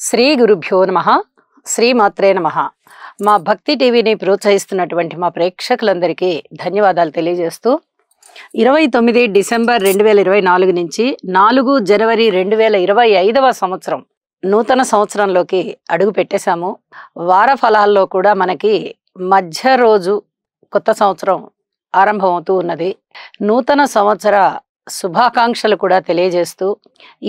శ్రీ గురుభ్యో నమః. శ్రీమాత్రే నమః. మా భక్తి టీవీని ప్రోత్సహిస్తున్నటువంటి మా ప్రేక్షకులందరికీ ధన్యవాదాలు తెలియజేస్తూ 29 డిసెంబర్ 2024 నుంచి 4 జనవరి 2025వ సంవత్సరం నూతన సంవత్సరంలోకి అడుగు పెట్టేశాము. వార ఫలాల్లో కూడా మనకి మధ్య రోజు కొత్త సంవత్సరం ఆరంభమవుతూ ఉన్నది. నూతన సంవత్సర శుభాకాంక్షలు కూడా తెలియజేస్తూ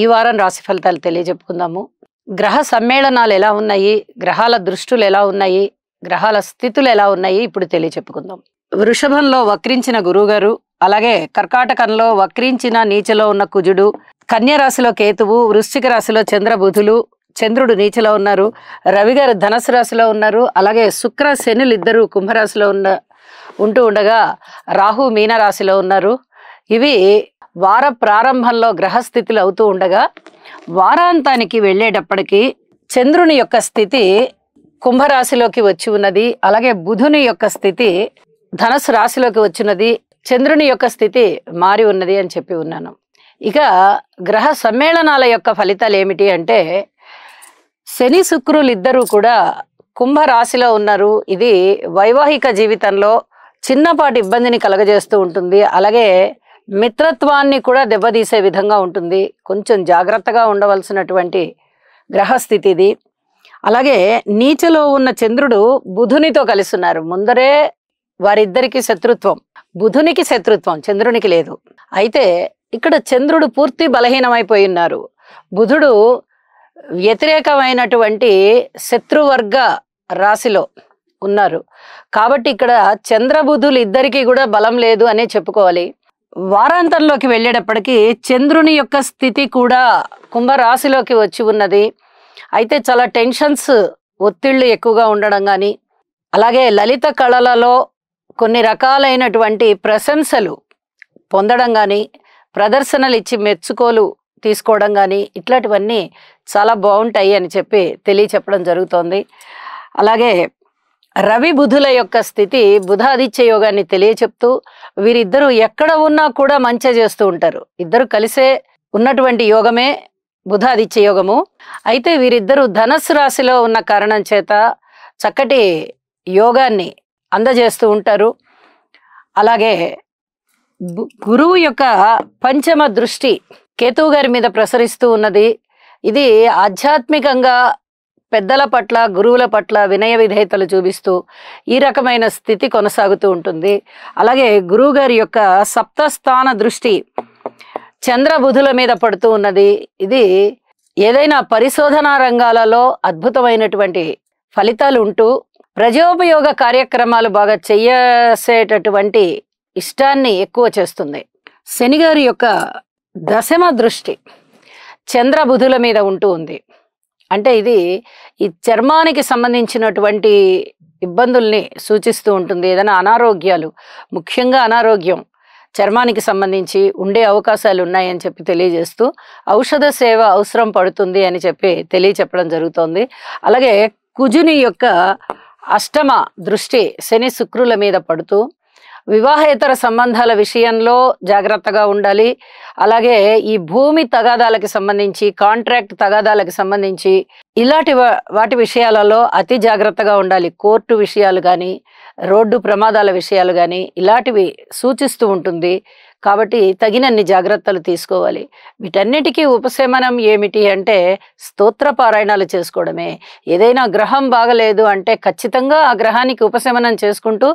ఈ వారం రాశి ఫలితాలు తెలియజెప్పుకుందాము. గ్రహ సమ్మేళనాలు ఎలా ఉన్నాయి, గ్రహాల దృష్టులు ఎలా ఉన్నాయి, గ్రహాల స్థితులు ఎలా ఉన్నాయి ఇప్పుడు తెలియచెప్పుకుందాం. వృషభంలో వక్రించిన గురువుగారు, అలాగే కర్కాటకంలో వక్రించిన నీచలో ఉన్న కుజుడు, కన్య రాశిలో కేతువు, వృశ్చిక రాశిలో చంద్రబుధులు, చంద్రుడు నీచలో ఉన్నారు, రవి గారు ధనస్సు రాశిలో ఉన్నారు, అలాగే శుక్ర శనులు ఇద్దరు కుంభరాశిలో ఉంటూ ఉండగా రాహు మీనరాశిలో ఉన్నారు. ఇవి వార ప్రారంభంలో గ్రహస్థితులు అవుతూ ఉండగా వారాంతానికి వెళ్ళేటప్పటికి చంద్రుని యొక్క స్థితి కుంభరాశిలోకి వచ్చి ఉన్నది, అలాగే బుధుని యొక్క స్థితి ధనస్సు రాశిలోకి వచ్చినది, చంద్రుని యొక్క స్థితి మారి ఉన్నది అని చెప్పి ఉన్నాను. ఇక గ్రహ సమ్మేళనాల యొక్క ఫలితాలు ఏమిటి అంటే, శని శుక్రులు ఇద్దరూ కూడా కుంభరాశిలో ఉన్నారు. ఇది వైవాహిక జీవితంలో చిన్నపాటి ఇబ్బందిని కలగజేస్తూ ఉంటుంది, అలాగే మిత్రత్వాన్ని కూడా దెబ్బతీసే విధంగా ఉంటుంది. కొంచెం జాగ్రత్తగా ఉండవలసినటువంటి గ్రహస్థితి ఇది. అలాగే నీచలో ఉన్న చంద్రుడు బుధునితో కలిసి ఉన్నారు. ముందరే వారిద్దరికి శత్రుత్వం, బుధునికి శత్రుత్వం, చంద్రునికి లేదు. అయితే ఇక్కడ చంద్రుడు పూర్తి బలహీనమైపోయి ఉన్నారు, బుధుడు వ్యతిరేకమైనటువంటి శత్రువర్గ రాశిలో ఉన్నారు. కాబట్టి ఇక్కడ చంద్రబుధులు ఇద్దరికీ కూడా బలం లేదు అనే చెప్పుకోవాలి. వారాంతంలోకి వెళ్ళేటప్పటికీ చంద్రుని యొక్క స్థితి కూడా కుంభరాశిలోకి వచ్చి ఉన్నది. అయితే చాలా టెన్షన్స్, ఒత్తిళ్లు ఎక్కువగా ఉండడం కానీ, అలాగే లలిత కళలలో కొన్ని రకాలైనటువంటి ప్రశంసలు పొందడం కానీ, ప్రదర్శనలు ఇచ్చి మెచ్చుకోలు తీసుకోవడం కానీ, ఇట్లాంటివన్నీ చాలా బాగుంటాయి అని చెప్పి తెలియచెప్పడం జరుగుతోంది. అలాగే రవి బుధుల యొక్క స్థితి బుధాదిత్య యోగాన్ని తెలియచెప్తూ వీరిద్దరూ ఎక్కడ ఉన్నా కూడా మంచి చేస్తూ ఉంటారు. ఇద్దరు కలిసే ఉన్నటువంటి యోగమే బుధాదిత్య యోగము. అయితే వీరిద్దరూ ధనస్సు రాశిలో ఉన్న కారణం చేత చక్కటి యోగాన్ని అందజేస్తూ ఉంటారు. అలాగే గురువు యొక్క పంచమ దృష్టి కేతువు గారి మీద ప్రసరిస్తూ ఉన్నది. ఇది ఆధ్యాత్మికంగా పెద్దల పట్ల, గురువుల పట్ల వినయ విధేయతలు చూపిస్తూ ఈ రకమైన స్థితి కొనసాగుతూ ఉంటుంది. అలాగే గురువు గారి యొక్క సప్తస్థాన దృష్టి చంద్రబుధుల మీద పడుతూ ఉన్నది. ఇది ఏదైనా పరిశోధనా రంగాలలో అద్భుతమైనటువంటి ఫలితాలు ఉంటూ ప్రజోపయోగ కార్యక్రమాలు బాగా చేసేటటువంటి ఇష్టాన్ని ఎక్కువ చేస్తుంది. శనిగారి యొక్క దశమ దృష్టి చంద్రబుధుల మీద ఉంటూ ఉంది. అంటే ఇది ఈ చర్మానికి సంబంధించినటువంటి ఇబ్బందుల్ని సూచిస్తూ ఉంటుంది. ఏదైనా అనారోగ్యాలు, ముఖ్యంగా అనారోగ్యం చర్మానికి సంబంధించి ఉండే అవకాశాలు ఉన్నాయని చెప్పి తెలియజేస్తూ ఔషధ సేవ అవసరం పడుతుంది అని చెప్పి తెలియచెప్పడం జరుగుతోంది. అలాగే కుజుని యొక్క అష్టమ దృష్టి శని శుక్రుల మీద పడుతూ వివాహేతర సంబంధాల విషయంలో జాగ్రత్తగా ఉండాలి. అలాగే ఈ భూమి తగాదాలకు సంబంధించి, కాంట్రాక్ట్ తగాదాలకు సంబంధించి ఇలాంటి వాటి విషయాలలో అతి జాగ్రత్తగా ఉండాలి. కోర్టు విషయాలు కానీ, రోడ్డు ప్రమాదాల విషయాలు కానీ ఇలాంటివి సూచిస్తూ ఉంటుంది. కాబట్టి తగినన్ని జాగ్రత్తలు తీసుకోవాలి. వీటన్నిటికీ ఉపశమనం ఏమిటి అంటే స్తోత్ర పారాయణాలు చేసుకోవడమే. ఏదైనా గ్రహం బాగలేదు అంటే ఖచ్చితంగా ఆ గ్రహానికి ఉపశమనం చేసుకుంటూ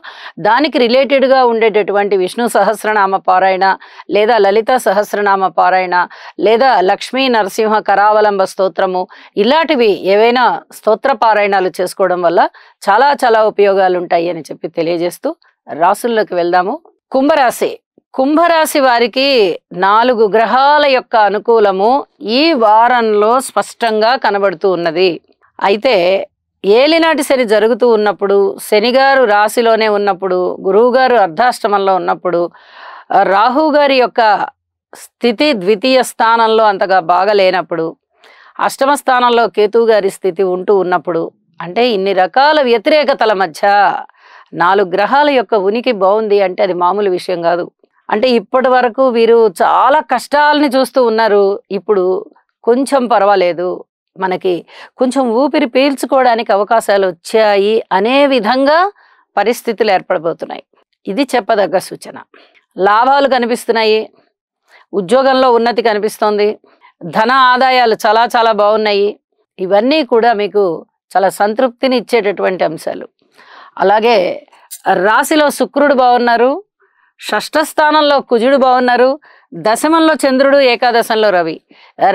దానికి రిలేటెడ్గా ఉండేటటువంటి విష్ణు సహస్రనామ పారాయణ, లేదా లలిత సహస్రనామ పారాయణ, లేదా లక్ష్మీ నరసింహ కరావలంబ స్తోత్రము, ఇలాంటివి ఏవైనా స్తోత్ర పారాయణాలు చేసుకోవడం వల్ల చాలా చాలా ఉపయోగాలు ఉంటాయి అని చెప్పి తెలియజేస్తూ రాసుల్లోకి వెళ్దాము. కుంభరాశి. కుంభరాశి వారికి 4 గ్రహాల యొక్క అనుకూలము ఈ వారంలో స్పష్టంగా కనబడుతూ ఉన్నది. అయితే ఏలినాటి శని జరుగుతూ ఉన్నప్పుడు, శనిగారు రాశిలోనే ఉన్నప్పుడు, గురువుగారు అర్ధాష్టమంలో ఉన్నప్పుడు, రాహు గారి యొక్క స్థితి ద్వితీయ స్థానంలో అంతగా బాగలేనప్పుడు, అష్టమ స్థానంలో కేతువు గారి స్థితి ఉంటూ ఉన్నప్పుడు, అంటే ఇన్ని రకాల వ్యతిరేకతల మధ్య 4 గ్రహాల యొక్క ఉనికి బాగుంది అంటే అది మామూలు విషయం కాదు. అంటే ఇప్పటి వరకు వీరు చాలా కష్టాలని చూస్తూ ఉన్నారు, ఇప్పుడు కొంచెం పర్వాలేదు, మనకి కొంచెం ఊపిరి పీల్చుకోవడానికి అవకాశాలు వచ్చాయి అనే విధంగా పరిస్థితులు ఏర్పడబోతున్నాయి. ఇది చెప్పదగ్గ సూచన. లాభాలు కనిపిస్తున్నాయి, ఉద్యోగంలో ఉన్నతి కనిపిస్తోంది, ధన ఆదాయాలు చాలా చాలా బాగున్నాయి. ఇవన్నీ కూడా మీకు చాలా సంతృప్తిని ఇచ్చేటటువంటి అంశాలు. అలాగే రాశిలో శుక్రుడు బాగున్నారు, షష్ఠ స్థానంలో కుజుడు బాగున్నారు, దశమంలో చంద్రుడు, ఏకాదశంలో రవి.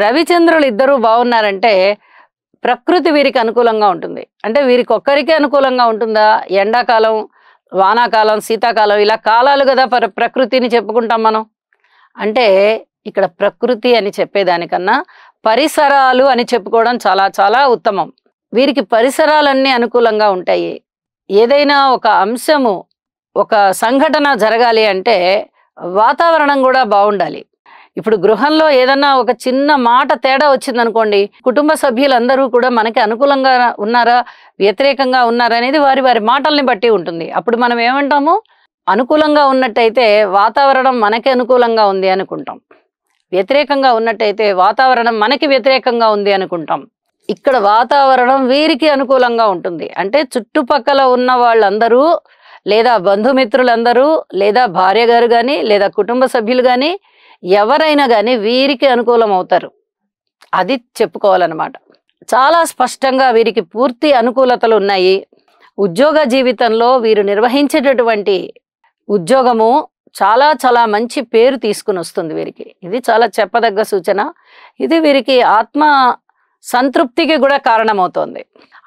రవిచంద్రులు ఇద్దరూ బాగున్నారంటే ప్రకృతి వీరికి అనుకూలంగా ఉంటుంది. అంటే వీరికి ఒక్కరికే అనుకూలంగా ఉంటుందా? ఎండాకాలం, వానాకాలం, శీతాకాలం ఇలా కాలాలు కదా ప్రకృతిని చెప్పుకుంటాం మనం. అంటే ఇక్కడ ప్రకృతి అని చెప్పేదానికన్నా పరిసరాలు అని చెప్పుకోవడం చాలా చాలా ఉత్తమం. వీరికి పరిసరాలన్నీ అనుకూలంగా ఉంటాయి. ఏదైనా ఒక అంశము, ఒక సంఘటన జరగాలి అంటే వాతావరణం కూడా బాగుండాలి. ఇప్పుడు గృహంలో ఏదన్నా ఒక చిన్న మాట తేడా వచ్చిందనుకోండి, కుటుంబ సభ్యులందరూ కూడా మనకి అనుకూలంగా ఉన్నారా, వ్యతిరేకంగా ఉన్నారా అనేది వారి వారి మాటల్ని బట్టి ఉంటుంది. అప్పుడు మనం ఏమంటాము? అనుకూలంగా ఉన్నట్టయితే వాతావరణం మనకి అనుకూలంగా ఉంది అనుకుంటాం, వ్యతిరేకంగా ఉన్నట్టయితే వాతావరణం మనకి వ్యతిరేకంగా ఉంది అనుకుంటాం. ఇక్కడ వాతావరణం వీరికి అనుకూలంగా ఉంటుంది. అంటే చుట్టుపక్కల ఉన్న వాళ్ళందరూ, లేదా బంధుమిత్రులందరూ, లేదా భార్య గారు కానీ, లేదా కుటుంబ సభ్యులు కానీ, ఎవరైనా కానీ వీరికి అనుకూలం అవుతారు. అది చెప్పుకోవాలన్నమాట. చాలా స్పష్టంగా వీరికి పూర్తి అనుకూలతలు ఉన్నాయి. ఉద్యోగ జీవితంలో వీరు నిర్వహించేటటువంటి ఉద్యోగము చాలా చాలా మంచి పేరు తీసుకుని వస్తుంది వీరికి. ఇది చాలా చెప్పదగ్గ సూచన. ఇది వీరికి ఆత్మ సంతృప్తికి కూడా కారణమవుతోంది.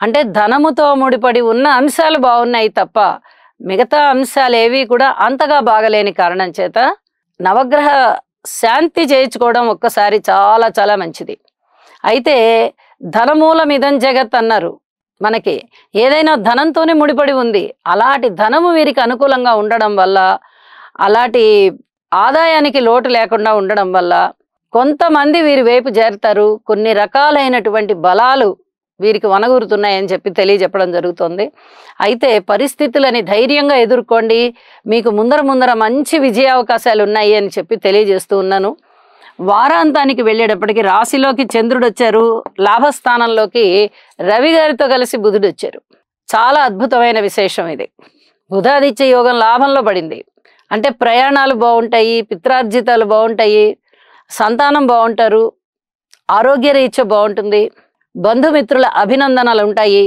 అంటే ధనముతో ముడిపడి ఉన్న అంశాలు బాగున్నాయి తప్ప మిగతా అంశాలు ఏవి కూడా అంతగా బాగలేని కారణం చేత నవగ్రహ శాంతి చేయించుకోవడం ఒక్కసారి చాలా చాలా మంచిది. అయితే ధనమూలమిదం జగత్ అన్నారు. మనకి ఏదైనా ధనంతోనే ముడిపడి ఉంది. అలాంటి ధనము వీరికి అనుకూలంగా ఉండడం వల్ల, అలాంటి ఆదాయానికి లోటు లేకుండా ఉండడం వల్ల కొంతమంది వీరి వైపు చేరుతారు. కొన్ని రకాలైనటువంటి బలాలు వీరికి వనగూరుతున్నాయని చెప్పి తెలియజెప్పడం జరుగుతుంది. అయితే పరిస్థితులని ధైర్యంగా ఎదుర్కోండి. మీకు ముందర మంచి విజయావకాశాలు ఉన్నాయి అని చెప్పి తెలియజేస్తూ ఉన్నాను. వారాంతానికి వెళ్ళేటప్పటికి రాశిలోకి చంద్రుడు వచ్చారు, లాభస్థానంలోకి రవి గారితో కలిసి బుధుడు వచ్చారు. చాలా అద్భుతమైన విశేషం ఇది. బుధాదిత్య యోగం లాభంలో పడింది. అంటే ప్రయాణాలు బాగుంటాయి, పిత్రార్జితాలు బాగుంటాయి, సంతానం బాగుంటారు, ఆరోగ్యరీత్యా బాగుంటుంది, బంధుమిత్రుల అభినందనలు ఉంటాయి,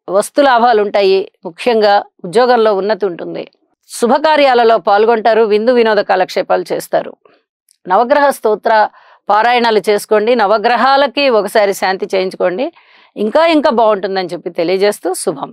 వస్తు లాభాలు ఉంటాయి, ముఖ్యంగా ఉద్యోగంలో ఉన్నతి ఉంటుంది, శుభకార్యాలలో పాల్గొంటారు, విందు వినోద కాలక్షేపాలు చేస్తారు. నవగ్రహ స్తోత్ర పారాయణాలు చేసుకోండి, నవగ్రహాలకి ఒకసారి శాంతి చేయించుకోండి. ఇంకా ఇంకా బాగుంటుందని చెప్పి తెలియజేస్తూ శుభం.